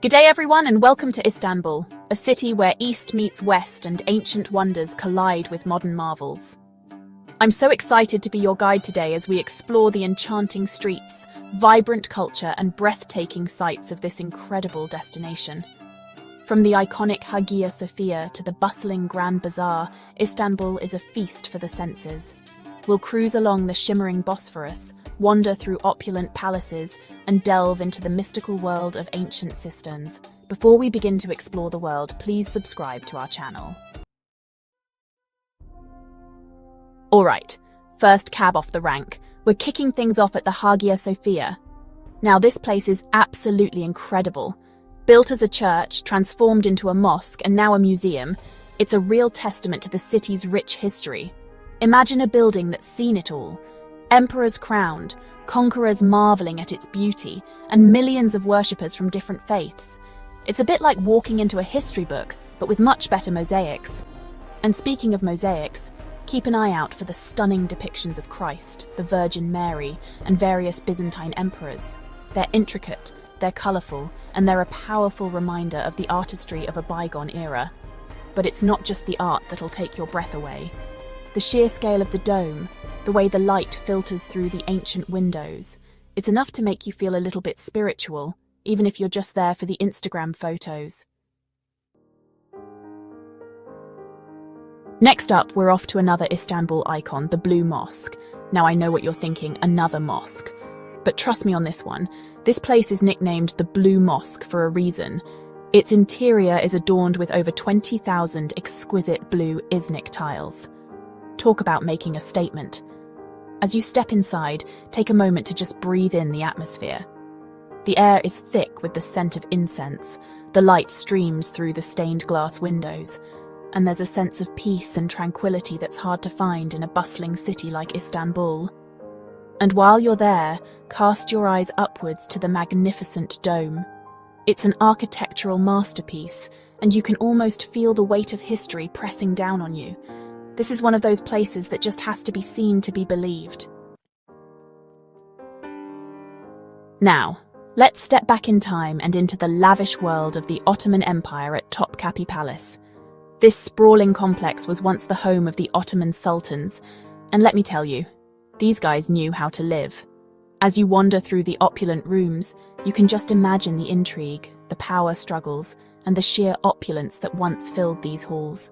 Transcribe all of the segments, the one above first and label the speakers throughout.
Speaker 1: G'day everyone and welcome to Istanbul, a city where East meets West and ancient wonders collide with modern marvels. I'm so excited to be your guide today as we explore the enchanting streets, vibrant culture and breathtaking sights of this incredible destination. From the iconic Hagia Sophia to the bustling Grand Bazaar, Istanbul is a feast for the senses. We'll cruise along the shimmering Bosphorus, wander through opulent palaces, and delve into the mystical world of ancient cisterns. Before we begin to explore the world, please subscribe to our channel. Alright, first cab off the rank. We're kicking things off at the Hagia Sophia. Now this place is absolutely incredible. Built as a church, transformed into a mosque, and now a museum, it's a real testament to the city's rich history. Imagine a building that's seen it all. Emperors crowned, conquerors marveling at its beauty, and millions of worshippers from different faiths. It's a bit like walking into a history book, but with much better mosaics. And speaking of mosaics, keep an eye out for the stunning depictions of Christ, the Virgin Mary, and various Byzantine emperors. They're intricate, they're colourful, and they're a powerful reminder of the artistry of a bygone era. But it's not just the art that'll take your breath away. The sheer scale of the dome, the way the light filters through the ancient windows, it's enough to make you feel a little bit spiritual, even if you're just there for the Instagram photos. Next up, we're off to another Istanbul icon, the Blue Mosque. Now I know what you're thinking, another mosque. But trust me on this one, this place is nicknamed the Blue Mosque for a reason. Its interior is adorned with over 20,000 exquisite blue Iznik tiles. Talk about making a statement. As you step inside, take a moment to just breathe in the atmosphere. The air is thick with the scent of incense, the light streams through the stained glass windows, and there's a sense of peace and tranquility that's hard to find in a bustling city like Istanbul. And while you're there, cast your eyes upwards to the magnificent dome. It's an architectural masterpiece, and you can almost feel the weight of history pressing down on you. This is one of those places that just has to be seen to be believed. Now, let's step back in time and into the lavish world of the Ottoman Empire at Topkapi Palace. This sprawling complex was once the home of the Ottoman sultans, and let me tell you, these guys knew how to live. As you wander through the opulent rooms, you can just imagine the intrigue, the power struggles, and the sheer opulence that once filled these halls.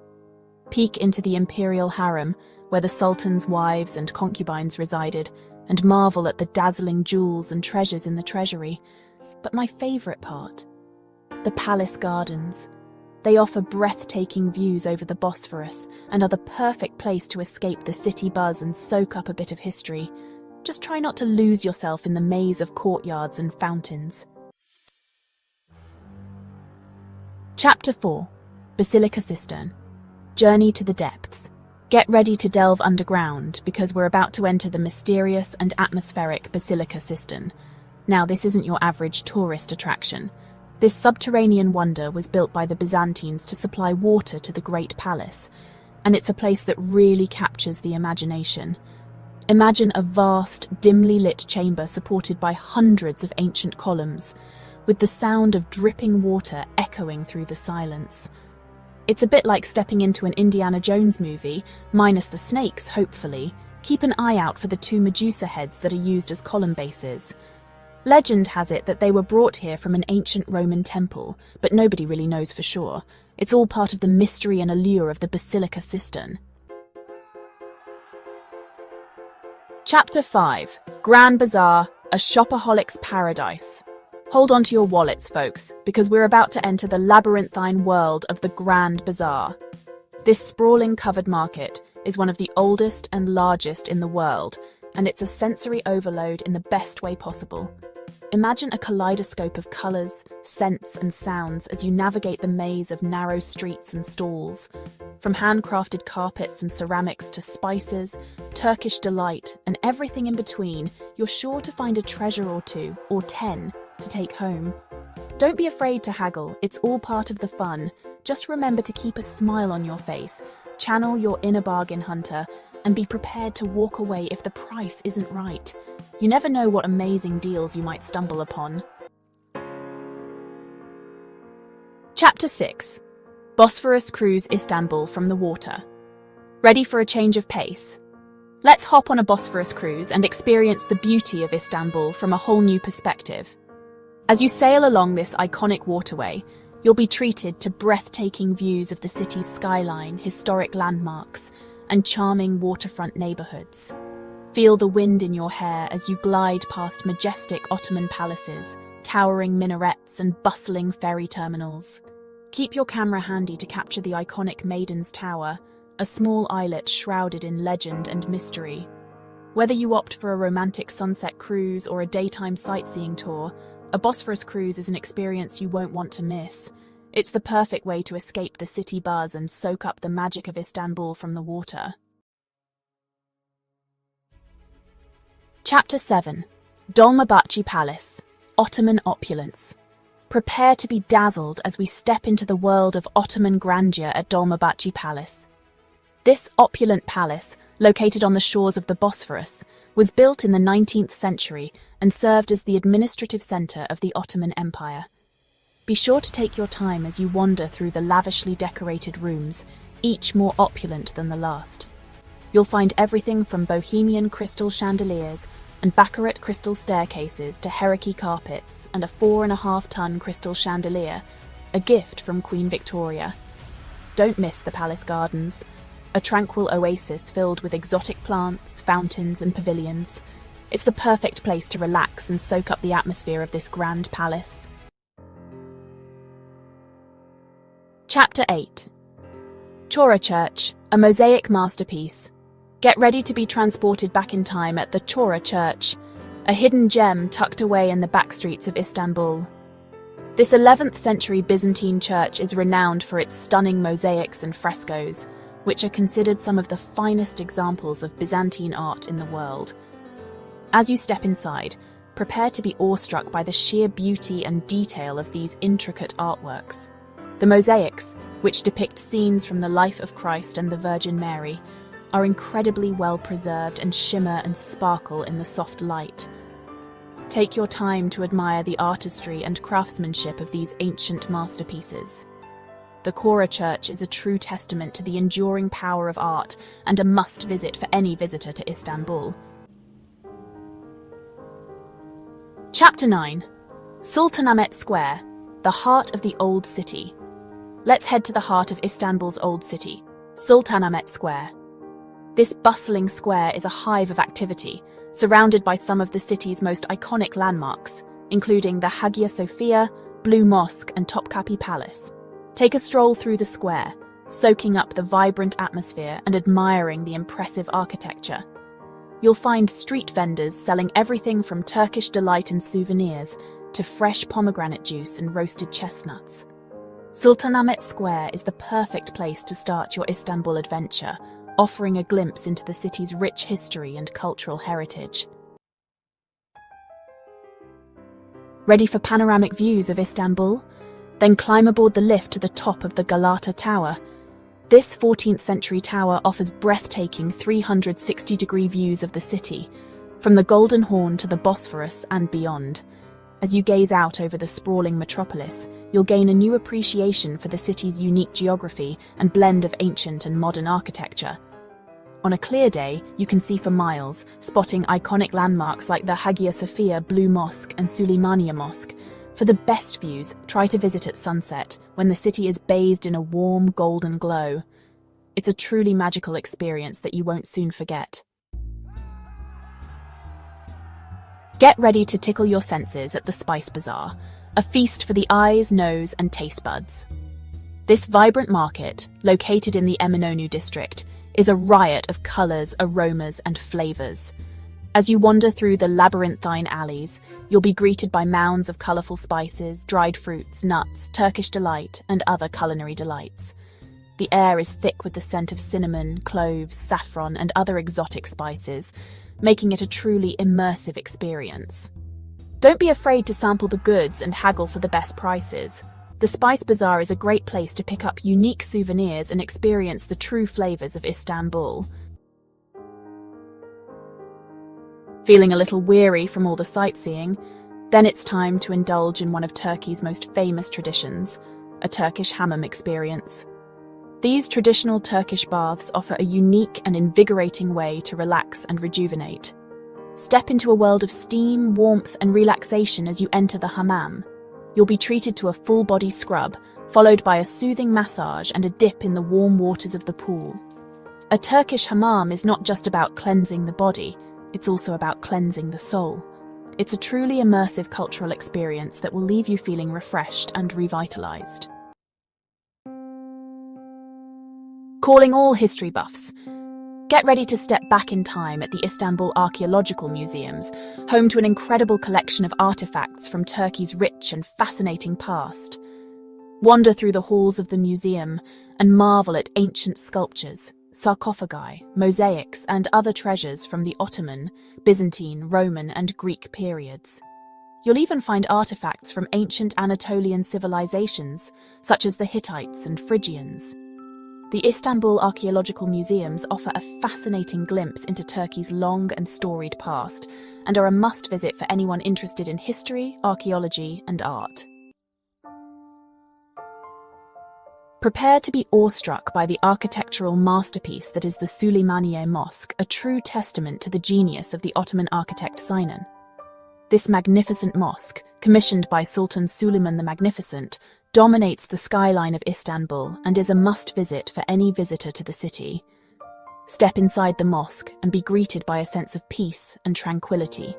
Speaker 1: Peek into the imperial harem, where the sultan's wives and concubines resided, and marvel at the dazzling jewels and treasures in the treasury. But my favourite part, the palace gardens. They offer breathtaking views over the Bosphorus and are the perfect place to escape the city buzz and soak up a bit of history. Just try not to lose yourself in the maze of courtyards and fountains. Chapter 4. Basilica Cistern. Journey to the depths. Get ready to delve underground because we're about to enter the mysterious and atmospheric Basilica Cistern. Now, this isn't your average tourist attraction. This subterranean wonder was built by the Byzantines to supply water to the Great Palace, and it's a place that really captures the imagination. Imagine a vast, dimly lit chamber supported by hundreds of ancient columns, with the sound of dripping water echoing through the silence. It's a bit like stepping into an Indiana Jones movie, minus the snakes, hopefully. Keep an eye out for the two Medusa heads that are used as column bases. Legend has it that they were brought here from an ancient Roman temple, but nobody really knows for sure. It's all part of the mystery and allure of the Basilica Cistern. Chapter 5. Grand Bazaar, a shopaholic's paradise. Hold on to your wallets, folks, because we're about to enter the labyrinthine world of the Grand Bazaar. This sprawling covered market is one of the oldest and largest in the world, and it's a sensory overload in the best way possible. Imagine a kaleidoscope of colours, scents and sounds as you navigate the maze of narrow streets and stalls. From handcrafted carpets and ceramics to spices, Turkish delight, and everything in between, you're sure to find a treasure or two, or 10, to take home. Don't be afraid to haggle, it's all part of the fun. Just remember to keep a smile on your face, channel your inner bargain hunter, and be prepared to walk away if the price isn't right. You never know what amazing deals you might stumble upon. Chapter 6. Bosphorus Cruise Istanbul from the water. Ready for a change of pace? Let's hop on a Bosphorus cruise and experience the beauty of Istanbul from a whole new perspective. As you sail along this iconic waterway, you'll be treated to breathtaking views of the city's skyline, historic landmarks, and charming waterfront neighborhoods. Feel the wind in your hair as you glide past majestic Ottoman palaces, towering minarets, and bustling ferry terminals. Keep your camera handy to capture the iconic Maiden's Tower, a small islet shrouded in legend and mystery. Whether you opt for a romantic sunset cruise or a daytime sightseeing tour, a Bosphorus cruise is an experience you won't want to miss. It's the perfect way to escape the city buzz and soak up the magic of Istanbul from the water. Chapter 7. Dolmabahce Palace, Ottoman Opulence. Prepare to be dazzled as we step into the world of Ottoman grandeur at Dolmabahce Palace. This opulent palace, located on the shores of the Bosphorus, was built in the 19th century and served as the administrative centre of the Ottoman Empire. Be sure to take your time as you wander through the lavishly decorated rooms, each more opulent than the last. You'll find everything from bohemian crystal chandeliers and baccarat crystal staircases to Heraki carpets and a 4.5-ton crystal chandelier, a gift from Queen Victoria. Don't miss the palace gardens, a tranquil oasis filled with exotic plants, fountains, and pavilions. It's the perfect place to relax and soak up the atmosphere of this grand palace. Chapter 8. Chora Church, a mosaic masterpiece. Get ready to be transported back in time at the Chora Church, a hidden gem tucked away in the back streets of Istanbul. This 11th century Byzantine church is renowned for its stunning mosaics and frescoes, which are considered some of the finest examples of Byzantine art in the world. As you step inside, prepare to be awestruck by the sheer beauty and detail of these intricate artworks. The mosaics, which depict scenes from the life of Christ and the Virgin Mary, are incredibly well preserved and shimmer and sparkle in the soft light. Take your time to admire the artistry and craftsmanship of these ancient masterpieces. The Chora Church is a true testament to the enduring power of art and a must-visit for any visitor to Istanbul. Chapter 9. Sultanahmet Square, the heart of the Old City. Let's head to the heart of Istanbul's Old City, Sultanahmet Square. This bustling square is a hive of activity, surrounded by some of the city's most iconic landmarks, including the Hagia Sophia, Blue Mosque, and Topkapi Palace. Take a stroll through the square, soaking up the vibrant atmosphere and admiring the impressive architecture. You'll find street vendors selling everything from Turkish delight and souvenirs to fresh pomegranate juice and roasted chestnuts. Sultanahmet Square is the perfect place to start your Istanbul adventure, offering a glimpse into the city's rich history and cultural heritage. Ready for panoramic views of Istanbul? Then climb aboard the lift to the top of the Galata Tower. This 14th century tower offers breathtaking 360-degree views of the city, from the Golden Horn to the Bosphorus and beyond. As you gaze out over the sprawling metropolis, you'll gain a new appreciation for the city's unique geography and blend of ancient and modern architecture. On a clear day, you can see for miles, spotting iconic landmarks like the Hagia Sophia Blue Mosque and Süleymaniye Mosque. For the best views, try to visit at sunset, when the city is bathed in a warm, golden glow. It's a truly magical experience that you won't soon forget. Get ready to tickle your senses at the Spice Bazaar, a feast for the eyes, nose, and taste buds. This vibrant market, located in the Eminönü district, is a riot of colours, aromas, and flavours. As you wander through the labyrinthine alleys, you'll be greeted by mounds of colourful spices, dried fruits, nuts, Turkish delight, and other culinary delights. The air is thick with the scent of cinnamon, cloves, saffron, and other exotic spices, making it a truly immersive experience. Don't be afraid to sample the goods and haggle for the best prices. The Spice Bazaar is a great place to pick up unique souvenirs and experience the true flavours of Istanbul. Feeling a little weary from all the sightseeing? Then it's time to indulge in one of Turkey's most famous traditions, a Turkish hammam experience. These traditional Turkish baths offer a unique and invigorating way to relax and rejuvenate. Step into a world of steam, warmth, and relaxation as you enter the hammam. You'll be treated to a full-body scrub, followed by a soothing massage and a dip in the warm waters of the pool. A Turkish hammam is not just about cleansing the body, it's also about cleansing the soul. It's a truly immersive cultural experience that will leave you feeling refreshed and revitalized. Calling all history buffs. Get ready to step back in time at the Istanbul Archaeological Museums, home to an incredible collection of artifacts from Turkey's rich and fascinating past. Wander through the halls of the museum and marvel at ancient sculptures, sarcophagi, mosaics, and other treasures from the Ottoman, Byzantine, Roman, and Greek periods. You'll even find artifacts from ancient Anatolian civilizations, such as the Hittites and Phrygians. The Istanbul Archaeological Museums offer a fascinating glimpse into Turkey's long and storied past, and are a must-visit for anyone interested in history, archaeology, and art. Prepare to be awestruck by the architectural masterpiece that is the Süleymaniye Mosque, a true testament to the genius of the Ottoman architect Sinan. This magnificent mosque, commissioned by Sultan Süleyman the Magnificent, dominates the skyline of Istanbul and is a must-visit for any visitor to the city. Step inside the mosque and be greeted by a sense of peace and tranquility.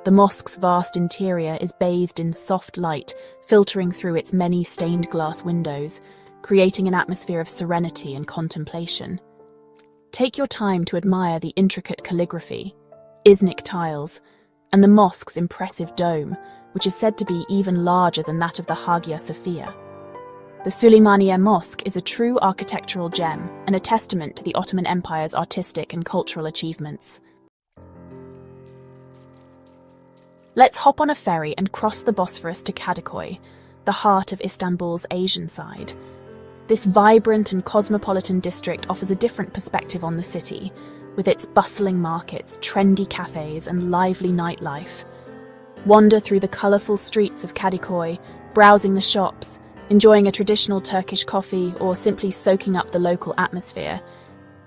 Speaker 1: The mosque's vast interior is bathed in soft light, filtering through its many stained glass windows, creating an atmosphere of serenity and contemplation. Take your time to admire the intricate calligraphy, Iznik tiles, and the mosque's impressive dome, which is said to be even larger than that of the Hagia Sophia. The Süleymaniye Mosque is a true architectural gem and a testament to the Ottoman Empire's artistic and cultural achievements. Let's hop on a ferry and cross the Bosphorus to Kadıköy, the heart of Istanbul's Asian side. This vibrant and cosmopolitan district offers a different perspective on the city, with its bustling markets, trendy cafes, and lively nightlife. Wander through the colourful streets of Kadıköy, browsing the shops, enjoying a traditional Turkish coffee, or simply soaking up the local atmosphere.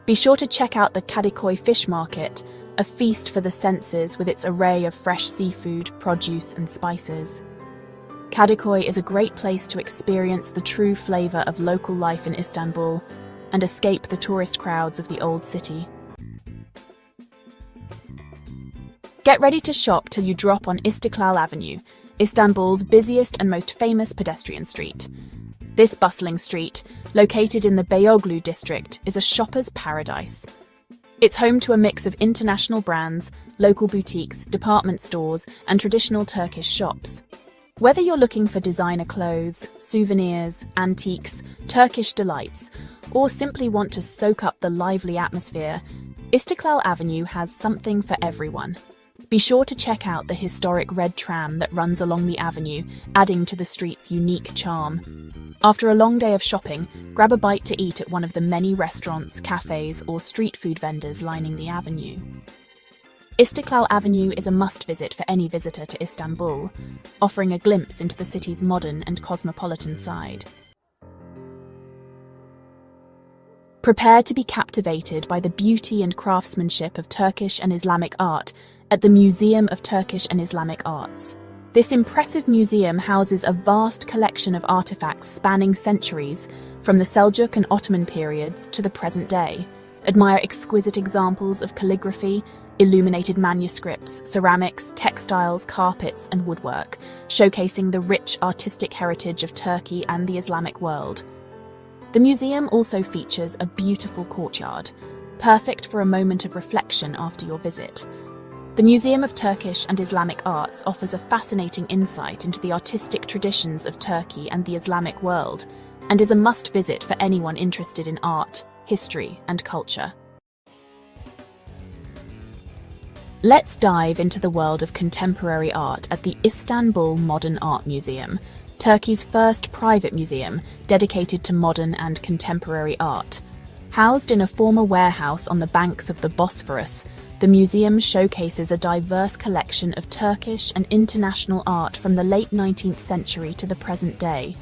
Speaker 1: Be sure to check out the Kadıköy Fish Market, a feast for the senses with its array of fresh seafood, produce, and spices. Kadıköy is a great place to experience the true flavour of local life in Istanbul and escape the tourist crowds of the old city. Get ready to shop till you drop on Istiklal Avenue, Istanbul's busiest and most famous pedestrian street. This bustling street, located in the Beyoğlu district, is a shopper's paradise. It's home to a mix of international brands, local boutiques, department stores, and traditional Turkish shops. Whether you're looking for designer clothes, souvenirs, antiques, Turkish delights, or simply want to soak up the lively atmosphere, Istiklal Avenue has something for everyone. Be sure to check out the historic red tram that runs along the avenue, adding to the street's unique charm. After a long day of shopping, grab a bite to eat at one of the many restaurants, cafes, or street food vendors lining the avenue. Istiklal Avenue is a must-visit for any visitor to Istanbul, offering a glimpse into the city's modern and cosmopolitan side. Prepare to be captivated by the beauty and craftsmanship of Turkish and Islamic art at the Museum of Turkish and Islamic Arts. This impressive museum houses a vast collection of artifacts spanning centuries, from the Seljuk and Ottoman periods to the present day. Admire exquisite examples of calligraphy, illuminated manuscripts, ceramics, textiles, carpets, and woodwork, showcasing the rich artistic heritage of Turkey and the Islamic world. The museum also features a beautiful courtyard, perfect for a moment of reflection after your visit. The Museum of Turkish and Islamic Arts offers a fascinating insight into the artistic traditions of Turkey and the Islamic world, and is a must-visit for anyone interested in art, history, and culture. Let's dive into the world of contemporary art at the Istanbul Modern Art Museum, Turkey's first private museum dedicated to modern and contemporary art. Housed in a former warehouse on the banks of the Bosphorus, the museum showcases a diverse collection of Turkish and international art from the late 19th century to the present day.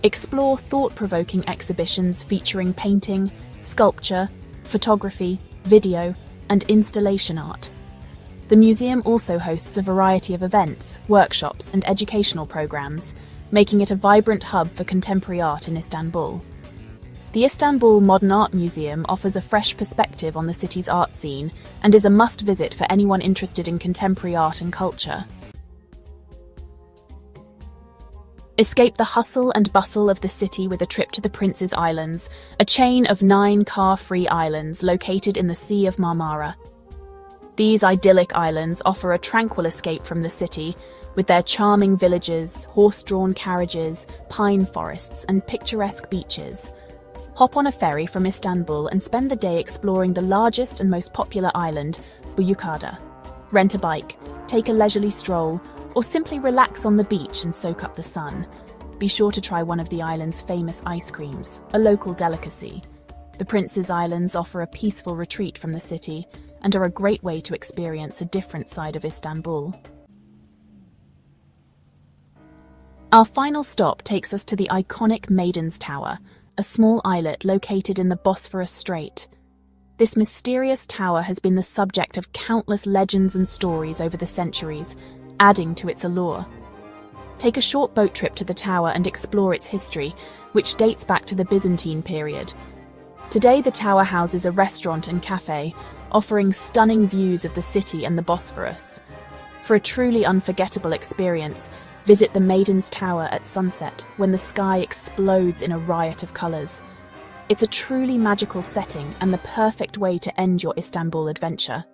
Speaker 1: Explore thought-provoking exhibitions featuring painting, sculpture, photography, video, and installation art. The museum also hosts a variety of events, workshops, and educational programs, making it a vibrant hub for contemporary art in Istanbul. The Istanbul Modern Art Museum offers a fresh perspective on the city's art scene and is a must-visit for anyone interested in contemporary art and culture. Escape the hustle and bustle of the city with a trip to the Prince's Islands, a chain of 9 car-free islands located in the Sea of Marmara. These idyllic islands offer a tranquil escape from the city, with their charming villages, horse-drawn carriages, pine forests, and picturesque beaches. Hop on a ferry from Istanbul and spend the day exploring the largest and most popular island, Pamukkale. Rent a bike, take a leisurely stroll, or simply relax on the beach and soak up the sun. Be sure to try one of the island's famous ice creams, a local delicacy. The Prince's Islands offer a peaceful retreat from the city and are a great way to experience a different side of Istanbul. Our final stop takes us to the iconic Maiden's Tower, a small islet located in the Bosphorus Strait. This mysterious tower has been the subject of countless legends and stories over the centuries, adding to its allure. Take a short boat trip to the tower and explore its history, which dates back to the Byzantine period. Today, the tower houses a restaurant and cafe, offering stunning views of the city and the Bosphorus. For a truly unforgettable experience, visit the Maiden's Tower at sunset, when the sky explodes in a riot of colours. It's a truly magical setting and the perfect way to end your Istanbul adventure.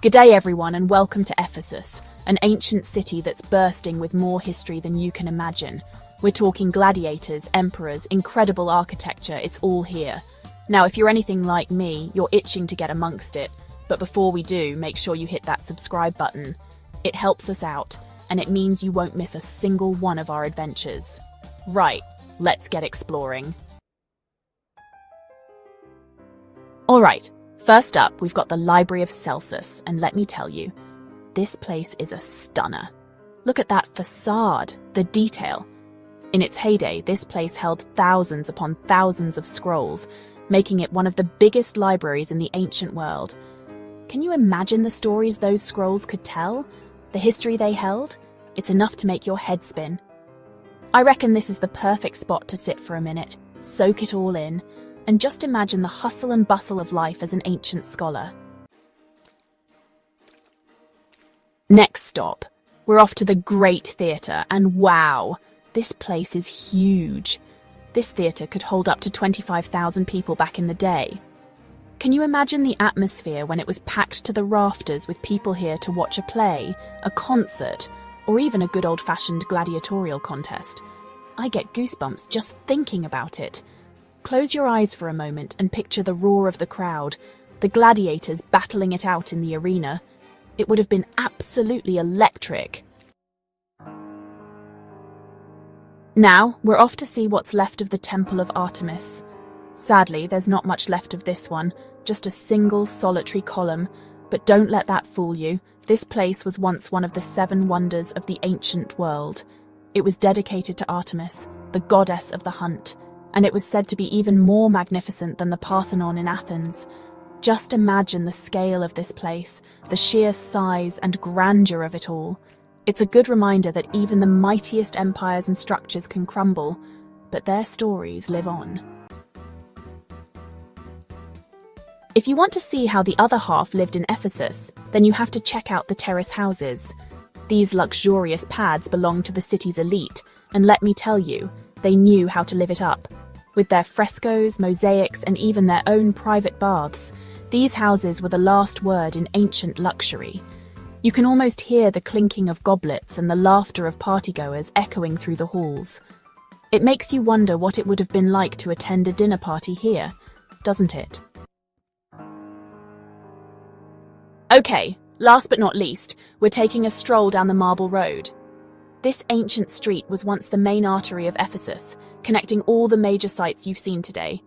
Speaker 1: G'day everyone and welcome to Ephesus, an ancient city that's bursting with more history than you can imagine. We're talking gladiators, emperors, incredible architecture, it's all here. Now if you're anything like me, you're itching to get amongst it, but before we do, make sure you hit that subscribe button. It helps us out, and it means you won't miss a single one of our adventures. Right, let's get exploring. Alright. First up, we've got the Library of Celsus, and let me tell you, this place is a stunner. Look at that facade, the detail. In its heyday, this place held thousands upon thousands of scrolls, making it one of the biggest libraries in the ancient world. Can you imagine the stories those scrolls could tell? The history they held? It's enough to make your head spin. I reckon this is the perfect spot to sit for a minute, soak it all in, and just imagine the hustle and bustle of life as an ancient scholar. Next stop, we're off to the Great Theatre, and wow, this place is huge. This theatre could hold up to 25,000 people back in the day. Can you imagine the atmosphere when it was packed to the rafters with people here to watch a play, a concert, or even a good old-fashioned gladiatorial contest? I get goosebumps just thinking about it. Close your eyes for a moment and picture the roar of the crowd, the gladiators battling it out in the arena. It would have been absolutely electric. Now, we're off to see what's left of the Temple of Artemis. Sadly, there's not much left of this one, just a single solitary column, but don't let that fool you. This place was once one of the 7 wonders of the ancient world. It was dedicated to Artemis, the goddess of the hunt, and it was said to be even more magnificent than the Parthenon in Athens. Just imagine the scale of this place, the sheer size and grandeur of it all. It's a good reminder that even the mightiest empires and structures can crumble, but their stories live on. If you want to see how the other half lived in Ephesus, then you have to check out the terrace houses. These luxurious pads belong to the city's elite, and let me tell you, they knew how to live it up. With their frescoes, mosaics, and even their own private baths, these houses were the last word in ancient luxury. You can almost hear the clinking of goblets and the laughter of partygoers echoing through the halls. It makes you wonder what it would have been like to attend a dinner party here, doesn't it? Okay, last but not least, we're taking a stroll down the Marble Road. This ancient street was once the main artery of Ephesus, connecting all the major sites you've seen today.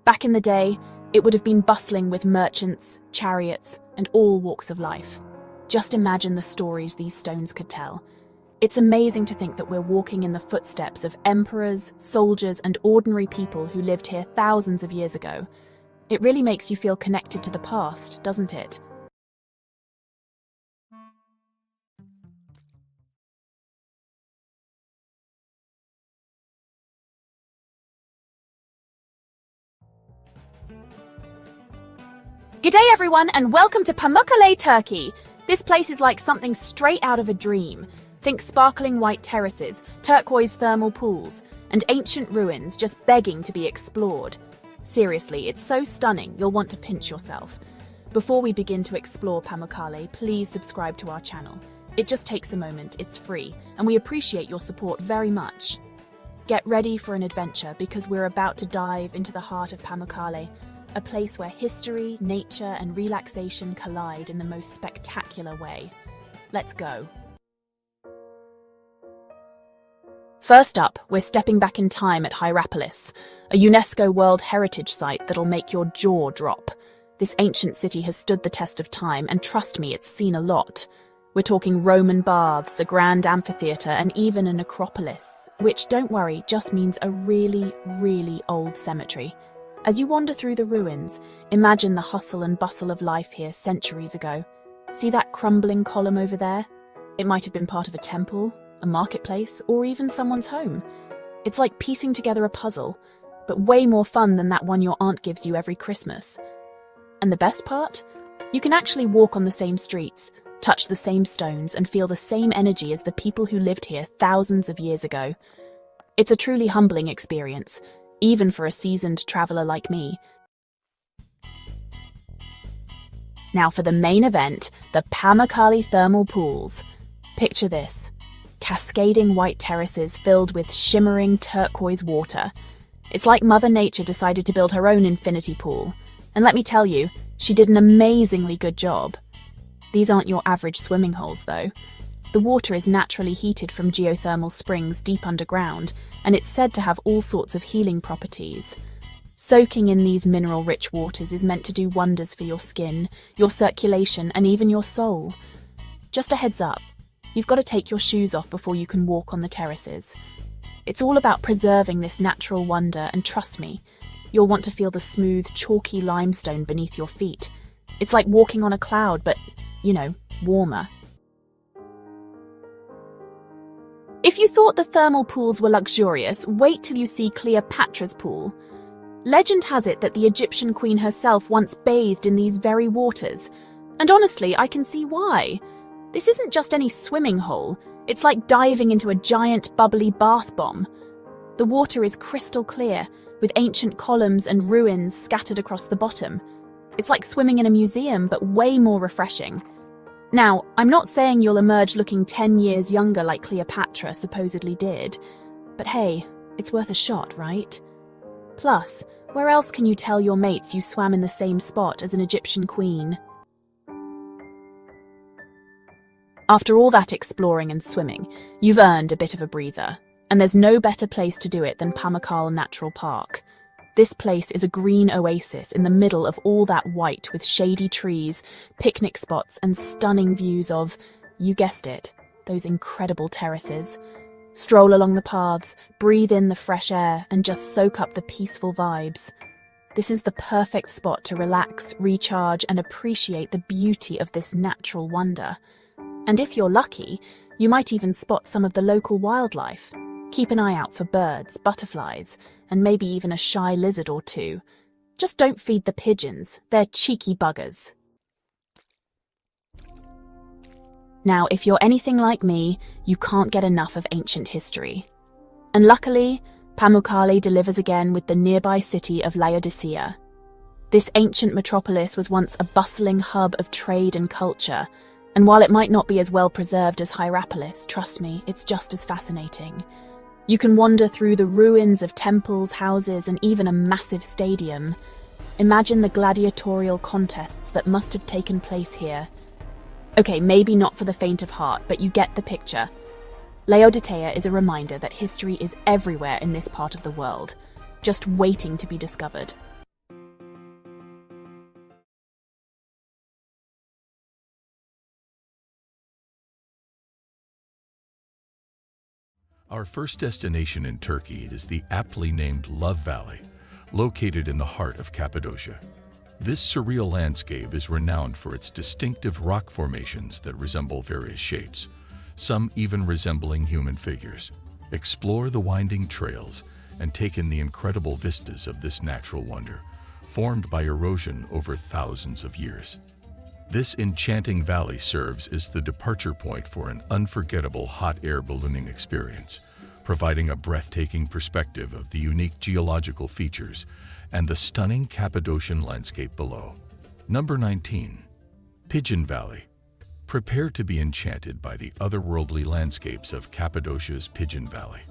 Speaker 1: Back in the day, It would have been bustling with merchants, chariots, and all walks of life. Just imagine the stories these stones could tell. It's amazing to think that we're walking in the footsteps of emperors, soldiers, and ordinary people who lived here thousands of years ago. It really makes you feel connected to the past, doesn't it? G'day everyone, and welcome to Pamukkale, Turkey. This place is like something straight out of a dream. Think sparkling white terraces, turquoise thermal pools, and ancient ruins just begging to be explored. Seriously, it's so stunning you'll want to pinch yourself. Before we begin to explore Pamukkale, please subscribe to our channel. It just takes a moment, it's free, and we appreciate your support very much. Get ready for an adventure because we're about to dive into the heart of Pamukkale, a place where history, nature, and relaxation collide in the most spectacular way. Let's go. First up, we're stepping back in time at Hierapolis, a UNESCO World Heritage site that'll make your jaw drop. This ancient city has stood the test of time, and trust me, it's seen a lot. We're talking Roman baths, a grand amphitheatre, and even a necropolis, which, don't worry, just means a really, really old cemetery. As you wander through the ruins, imagine the hustle and bustle of life here centuries ago. See that crumbling column over there? It might have been part of a temple, a marketplace, or even someone's home. It's like piecing together a puzzle, but way more fun than that one your aunt gives you every Christmas. And the best part? You can actually walk on the same streets, touch the same stones, and feel the same energy as the people who lived here thousands of years ago. It's a truly humbling experience, even for a seasoned traveller like me. Now for the main event, the Pamukkale thermal pools. Picture this: cascading white terraces filled with shimmering turquoise water. It's like Mother Nature decided to build her own infinity pool. And let me tell you, she did an amazingly good job. These aren't your average swimming holes, though. The water is naturally heated from geothermal springs deep underground, and it's said to have all sorts of healing properties. Soaking in these mineral-rich waters is meant to do wonders for your skin, your circulation, and even your soul. Just a heads up, you've got to take your shoes off before you can walk on the terraces. It's all about preserving this natural wonder, and trust me, you'll want to feel the smooth, chalky limestone beneath your feet. It's like walking on a cloud, but, warmer. If you thought the thermal pools were luxurious, wait till you see Cleopatra's pool. Legend has it that the Egyptian queen herself once bathed in these very waters. And honestly, I can see why. This isn't just any swimming hole. It's like diving into a giant, bubbly bath bomb. The water is crystal clear, with ancient columns and ruins scattered across the bottom. It's like swimming in a museum, but way more refreshing. Now, I'm not saying you'll emerge looking 10 years younger like Cleopatra supposedly did, but hey, it's worth a shot, right? Plus, where else can you tell your mates you swam in the same spot as an Egyptian queen? After all that exploring and swimming, you've earned a bit of a breather, and there's no better place to do it than Pamukkale Natural Park. This place is a green oasis in the middle of all that white with shady trees, picnic spots, and stunning views of, you guessed it, those incredible terraces. Stroll along the paths, breathe in the fresh air, and just soak up the peaceful vibes. This is the perfect spot to relax, recharge, and appreciate the beauty of this natural wonder. And if you're lucky, you might even spot some of the local wildlife. Keep an eye out for birds, butterflies, and maybe even a shy lizard or two. Just don't feed the pigeons, they're cheeky buggers. Now, if you're anything like me, you can't get enough of ancient history. And luckily, Pamukkale delivers again with the nearby city of Laodicea. This ancient metropolis was once a bustling hub of trade and culture, and while it might not be as well preserved as Hierapolis, trust me, it's just as fascinating. You can wander through the ruins of temples, houses, and even a massive stadium. Imagine the gladiatorial contests that must have taken place here. Okay, maybe not for the faint of heart, but you get the picture. Laodicea is a reminder that history is everywhere in this part of the world, just waiting to be discovered.
Speaker 2: Our first destination in Turkey is the aptly named Love Valley, located in the heart of Cappadocia. This surreal landscape is renowned for its distinctive rock formations that resemble various shapes, some even resembling human figures. Explore the winding trails and take in the incredible vistas of this natural wonder, formed by erosion over thousands of years. This enchanting valley serves as the departure point for an unforgettable hot air ballooning experience, providing a breathtaking perspective of the unique geological features and the stunning Cappadocian landscape below. Number 19. Pigeon Valley. Prepare to be enchanted by the otherworldly landscapes of Cappadocia's Pigeon Valley.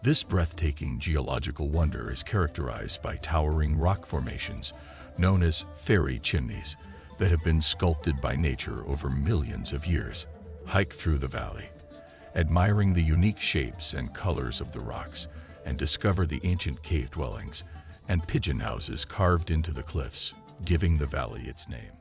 Speaker 2: This breathtaking geological wonder is characterized by towering rock formations known as fairy chimneys that have been sculpted by nature over millions of years. Hike through the valley, admiring the unique shapes and colors of the rocks, and discover the ancient cave dwellings and pigeon houses carved into the cliffs, giving the valley its name.